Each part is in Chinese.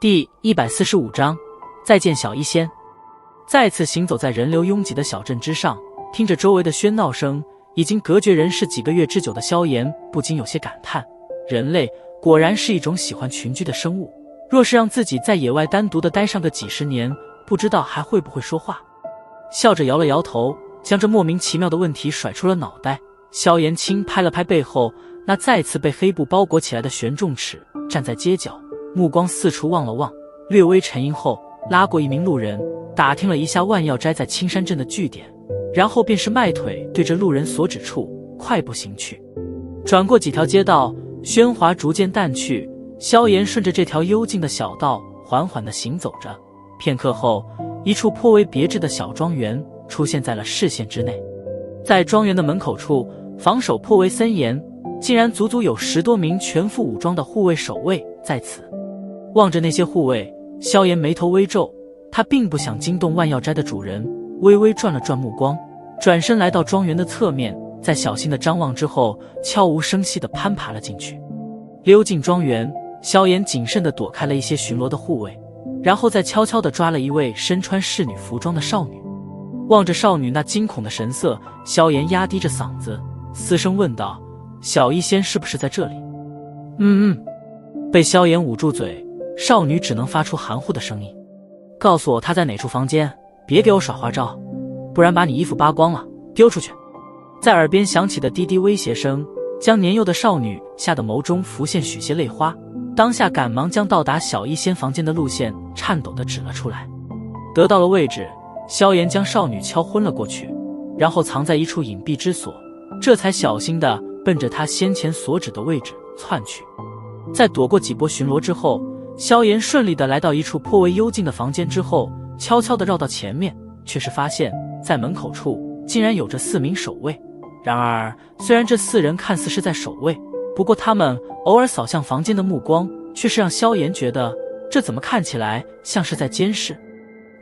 第145章，再见小医仙。再次行走在人流拥挤的小镇之上，听着周围的喧闹声，已经隔绝人世几个月之久的萧炎不禁有些感叹，人类果然是一种喜欢群居的生物，若是让自己在野外单独的待上个几十年，不知道还会不会说话。笑着摇了摇头，将这莫名其妙的问题甩出了脑袋。萧炎轻拍了拍背后那再次被黑布包裹起来的玄重尺，站在街角，目光四处望了望，略微沉吟后拉过一名路人，打听了一下万药斋在青山镇的据点，然后便是迈腿对着路人所指处快步行去。转过几条街道，喧哗逐渐淡去，萧炎顺着这条幽静的小道缓缓地行走着。片刻后，一处颇为别致的小庄园出现在了视线之内。在庄园的门口处，防守颇为森严，竟然足足有10多名全副武装的护卫守卫在此。望着那些护卫，萧炎眉头微皱，他并不想惊动万药斋的主人，微微转了转目光，转身来到庄园的侧面，在小心的张望之后，悄无声息地攀爬了进去。溜进庄园，萧炎谨慎地躲开了一些巡逻的护卫，然后再悄悄地抓了一位身穿侍女服装的少女。望着少女那惊恐的神色，萧炎压低着嗓子嘶声问道：小医仙是不是在这里？被萧炎捂住嘴，少女只能发出含糊的声音：告诉我她在哪处房间，别给我耍花招，不然把你衣服扒光了丢出去。在耳边响起的低低威胁声，将年幼的少女吓得眸中浮现许些泪花，当下赶忙将到达小医仙房间的路线颤抖地指了出来。得到了位置，萧炎将少女敲昏了过去，然后藏在一处隐蔽之所，这才小心地奔着他先前所指的位置窜去。在躲过几波巡逻之后，萧炎顺利地来到一处颇为幽静的房间之后，悄悄地绕到前面，却是发现在门口处竟然有着4名守卫。然而虽然这4人看似是在守卫，不过他们偶尔扫向房间的目光却是让萧炎觉得这怎么看起来像是在监视。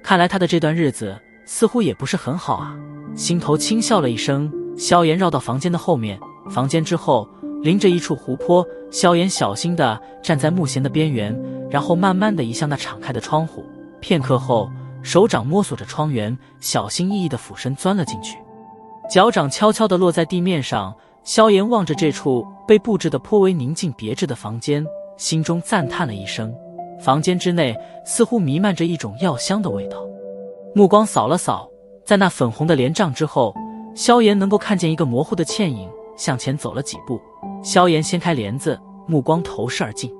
看来他的这段日子似乎也不是很好啊。心头轻笑了一声，萧炎绕到房间的后面，房间之后临着一处湖泊，萧炎小心地站在木弦的边缘，然后慢慢地移向那敞开的窗户。片刻后，手掌摸索着窗缘，小心翼翼地俯身钻了进去，脚掌悄悄地落在地面上。萧炎望着这处被布置得颇为宁静别致的房间，心中赞叹了一声。房间之内似乎弥漫着一种药香的味道。目光扫了扫，在那粉红的帘帐之后，萧炎能够看见一个模糊的倩影向前走了几步。萧炎掀开帘子，目光投视而进，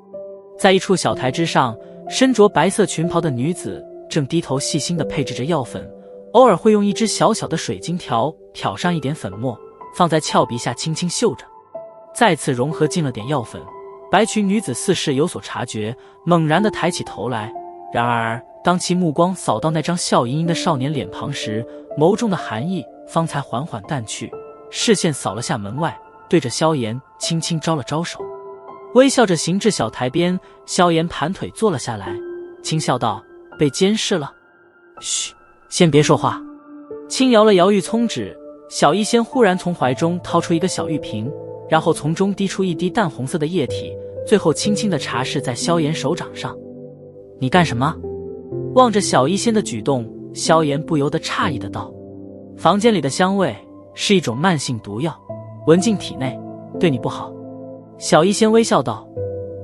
在一处小台之上，身着白色裙袍的女子正低头细心地配置着药粉，偶尔会用一只小小的水晶条挑上一点粉末，放在翘鼻下轻轻嗅着，再次融合进了点药粉。白裙女子似是有所察觉，猛然地抬起头来，然而当其目光扫到那张笑盈盈的少年脸庞时，眸中的寒意方才缓缓淡去，视线扫了下门外，对着萧炎轻轻招了招手，微笑着行至小台边。萧炎盘腿坐了下来，轻笑道：被监视了？嘘，先别说话。轻摇了摇玉葱指，小医仙忽然从怀中掏出一个小玉瓶，然后从中滴出一滴淡红色的液体，最后轻轻地擦拭在萧炎手掌上。你干什么？望着小医仙的举动，萧炎不由得诧异的道：房间里的香味是一种慢性毒药，闻进体内对你不好。小医仙微笑道：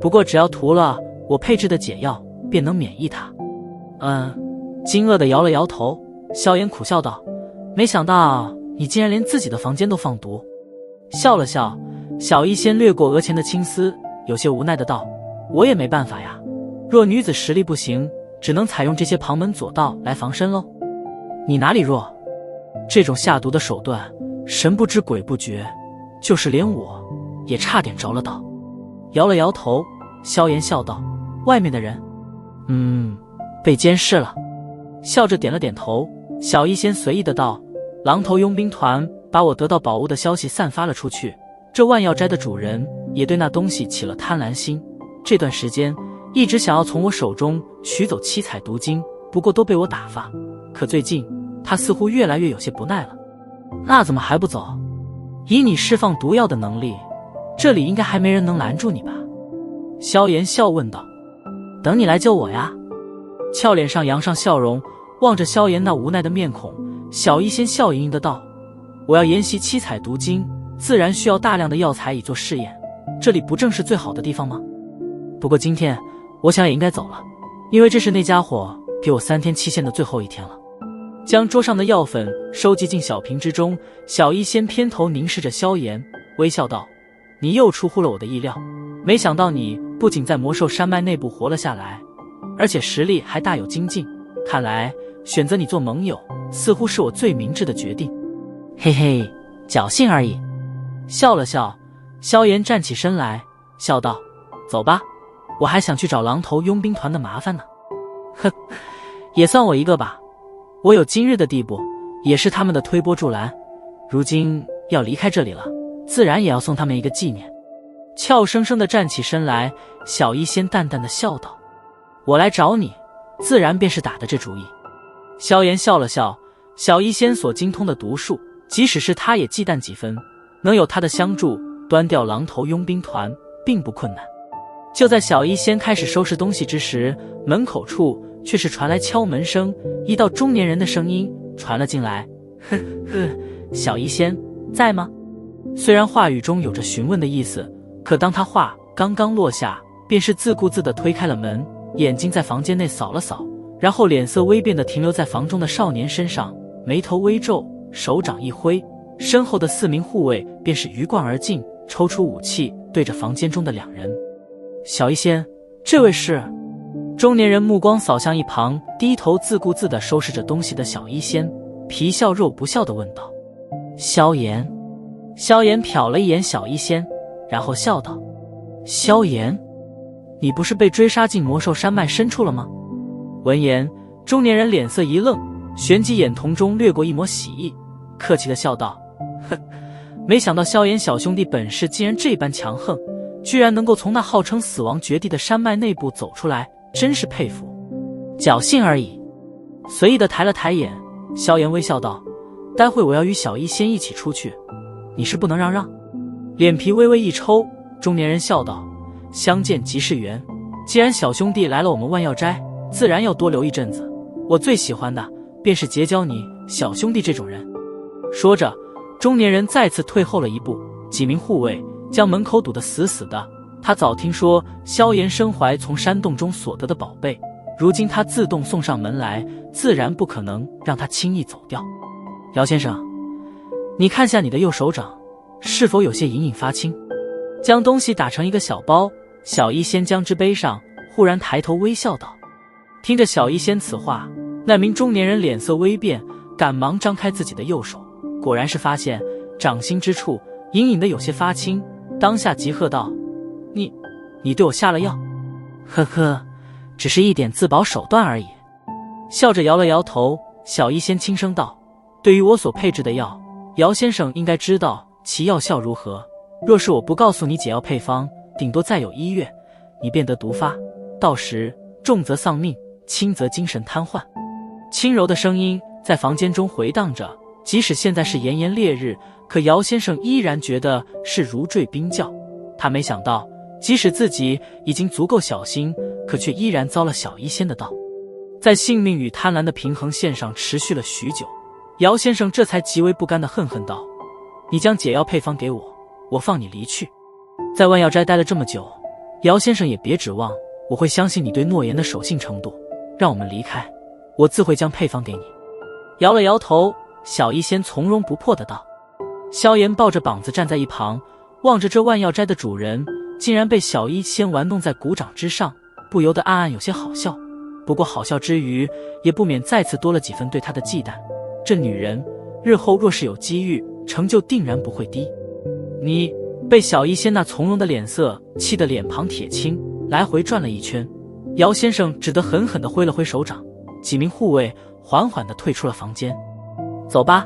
不过只要涂了我配制的解药，便能免疫它。惊愕的摇了摇头，萧炎苦笑道：没想到你竟然连自己的房间都放毒。笑了笑，小医仙掠过额前的青丝，有些无奈的道：我也没办法呀，若女子实力不行，只能采用这些旁门左道来防身喽。你哪里弱？这种下毒的手段，神不知鬼不觉，就是连我也差点着了道。摇了摇头，萧炎笑道：外面的人被监视了。笑着点了点头，小医仙随意的道：狼头佣兵团把我得到宝物的消息散发了出去，这万药斋的主人也对那东西起了贪婪心，这段时间一直想要从我手中取走七彩毒晶，不过都被我打发，可最近他似乎越来越有些不耐了。那怎么还不走？以你释放毒药的能力，这里应该还没人能拦住你吧？萧炎笑问道。等你来救我呀。俏脸上扬上笑容，望着萧炎那无奈的面孔，小医仙笑盈盈的道：我要研习七彩毒经，自然需要大量的药材以做试验，这里不正是最好的地方吗？不过今天我想也应该走了，因为这是那家伙给我3天期限的最后一天了。将桌上的药粉收集进小瓶之中，小医仙偏头凝视着萧炎，微笑道：你又出乎了我的意料，没想到你不仅在魔兽山脉内部活了下来，而且实力还大有精进，看来选择你做盟友似乎是我最明智的决定。嘿嘿，侥幸而已。笑了笑，萧炎站起身来，笑道：走吧，我还想去找狼头佣兵团的麻烦呢。哼，也算我一个吧，我有今日的地步，也是他们的推波助澜，如今要离开这里了，自然也要送他们一个纪念。俏生生地站起身来，小医仙淡淡的笑道：我来找你，自然便是打的这主意。萧炎笑了笑，小医仙所精通的毒术，即使是他也忌惮几分，能有他的相助，端掉狼头佣兵团并不困难。就在小医仙开始收拾东西之时，门口处却是传来敲门声，一道中年人的声音传了进来：呵呵，小医仙在吗？虽然话语中有着询问的意思，可当他话刚刚落下，便是自顾自地推开了门，眼睛在房间内扫了扫，然后脸色微变地停留在房中的少年身上，眉头微皱，手掌一挥，身后的4名护卫便是鱼贯而进，抽出武器对着房间中的2人。小医仙，这位是？中年人目光扫向一旁低头自顾自地收拾着东西的小医仙，皮笑肉不笑地问道：萧炎。萧炎瞟了一眼小医仙，然后笑道：萧炎，你不是被追杀进魔兽山脉深处了吗？闻言，中年人脸色一愣，旋即眼瞳中掠过一抹喜意，客气地笑道：哼，没想到萧炎小兄弟本事竟然这般强横，居然能够从那号称死亡绝地的山脉内部走出来，真是佩服。侥幸而已。随意地抬了抬眼，萧炎微笑道：待会我要与小医仙一起出去，你是不能让让。脸皮微微一抽，中年人笑道：相见即是缘，既然小兄弟来了我们万药斋，自然要多留一阵子，我最喜欢的便是结交你小兄弟这种人。说着，中年人再次退后了一步，几名护卫将门口堵得死死的。他早听说萧炎身怀从山洞中所得的宝贝，如今他自动送上门来，自然不可能让他轻易走掉。姚先生，你看下你的右手掌，是否有些隐隐发青？将东西打成一个小包，小医仙将之背上，忽然抬头微笑道。听着小医仙此话，那名中年人脸色微变，赶忙张开自己的右手，果然是发现掌心之处隐隐的有些发青，当下急喝道：你对我下了药？呵呵，只是一点自保手段而已。笑着摇了摇头，小医仙轻声道：对于我所配置的药，姚先生应该知道其药效如何，若是我不告诉你解药配方，顶多再有1月，你便得毒发，到时重则丧命，轻则精神瘫痪。轻柔的声音在房间中回荡着，即使现在是炎炎烈日，可姚先生依然觉得是如坠冰窖。他没想到，即使自己已经足够小心，可却依然遭了小医仙的道。在性命与贪婪的平衡线上持续了许久，姚先生这才极为不甘地恨恨道：你将解药配方给我，我放你离去。在万药斋待了这么久，姚先生也别指望我会相信你对诺言的守信程度，让我们离开，我自会将配方给你。摇了摇头，小医仙从容不迫地道。萧炎抱着膀子站在一旁，望着这万药斋的主人竟然被小医仙玩弄在股掌之上，不由得暗暗有些好笑。不过好笑之余，也不免再次多了几分对他的忌惮。这女人日后若是有机遇，成就定然不会低。你被小医仙那从容的脸色气得脸庞铁青，来回转了一圈。姚先生只得狠狠地挥了挥手掌，几名护卫缓缓地退出了房间。走吧。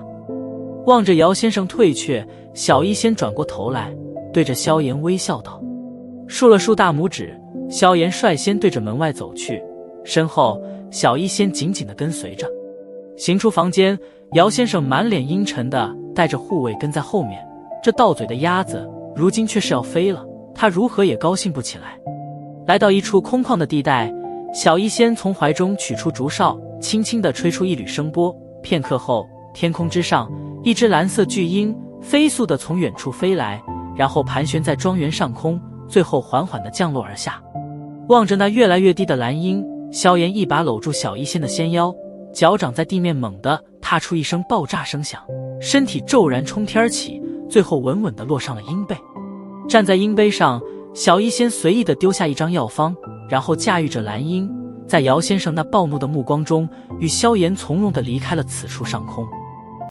望着姚先生退却，小医仙转过头来，对着萧炎微笑道。竖了竖大拇指，萧炎率先对着门外走去，身后小医仙紧紧地跟随着。行出房间，姚先生满脸阴沉地带着护卫跟在后面。这到嘴的鸭子如今却是要飞了，他如何也高兴不起来。来到一处空旷的地带，小医仙从怀中取出竹哨，轻轻地吹出一缕声波。片刻后，天空之上，一只蓝色巨鹰飞速地从远处飞来，然后盘旋在庄园上空，最后缓缓地降落而下。望着那越来越低的蓝鹰，萧炎一把搂住小医仙的纤腰，脚掌在地面猛地踏出一声爆炸声响，身体骤然冲天起，最后稳稳地落上了鹰背。站在鹰背上，小医仙随意地丢下一张药方，然后驾驭着蓝鹰，在姚先生那暴怒的目光中，与萧炎从容地离开了此处上空。